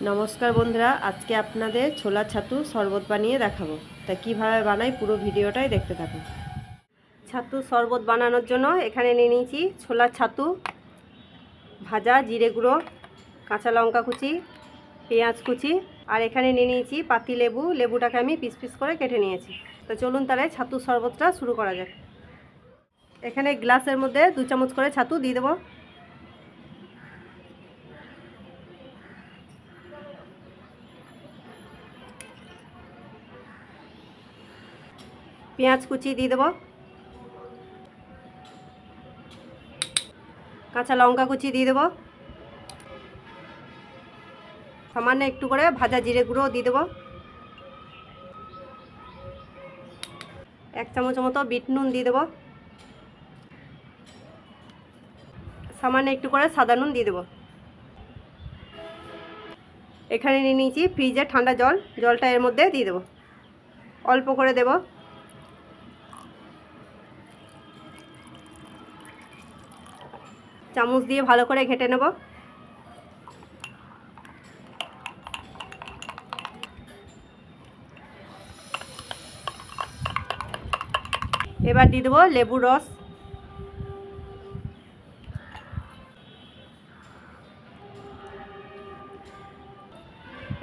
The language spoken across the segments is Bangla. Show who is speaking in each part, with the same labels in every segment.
Speaker 1: নমস্কার বন্ধুরা, আজকে আপনাদের ছোলার ছাতু শরবত বানিয়ে দেখাবো। তা কীভাবে বানাই পুরো ভিডিওটাই দেখতে থাকুন। ছাতু শরবত বানানোর জন্য এখানে নিয়ে নিয়েছি ছোলার ছাতু, ভাজা জিরে গুঁড়ো, কাঁচা লঙ্কা কুচি, পেঁয়াজ কুচি, আর এখানে নিয়ে নিয়েছি পাতি লেবু। লেবুটাকে আমি পিস পিস করে কেটে নিয়েছি। তো চলুন তাহলে ছাতু শরবতটা শুরু করা যাক। এখানে গ্লাসের মধ্যে 2 চামচ করে ছাতু দিয়ে দেবো। পেঁয়াজ কুচি দিয়ে দেবো, কাঁচা লঙ্কা কুচি দিয়ে দেবো, সামান্য একটু করে ভাজা জিরে গুঁড়ো দিয়ে দেবো, 1 চামচ মতো বিট নুন দিয়ে দেবো, সামান্য একটু করে সাদা নুন দিয়ে দেবো। এখানে নিয়ে নিয়েছি ফ্রিজের ঠান্ডা জল, জলটা এর মধ্যে দিয়ে দেবো, অল্প করে দেব। চামচ দিয়ে ভালো করে ঘেটে নেব। এবার দিয়ে দেবো লেবুর রস।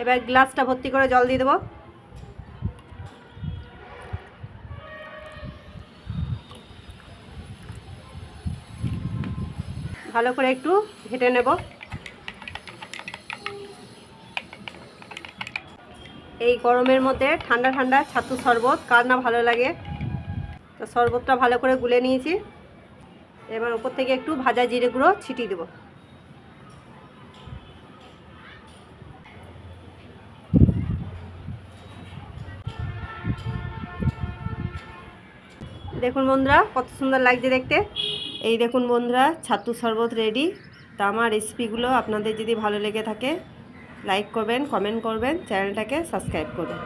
Speaker 1: এবার গ্লাসটা ভর্তি করে জল দিয়ে দেবো। ভালো করে একটু ঘেটে নেব। এই গরমের মধ্যে ঠান্ডা ঠান্ডা ছাতু শরবত কার না ভালো লাগে। তো শরবতটা ভালো করে গুলে নিয়েছি। এবার উপর থেকে একটু ভাজা জিরে গুঁড়ো ছিটিয়ে দেবো। দেখুন বন্ধুরা কত সুন্দর লাগছে দেখতে। এই দেখুন বন্ধুরা ছাতু শরবত রেডি। তা আমার রেসিপিগুলো আপনাদের যদি ভালো লেগে থাকে লাইক করবেন, কমেন্ট করবেন, চ্যানেলটাকে সাবস্ক্রাইব করবেন।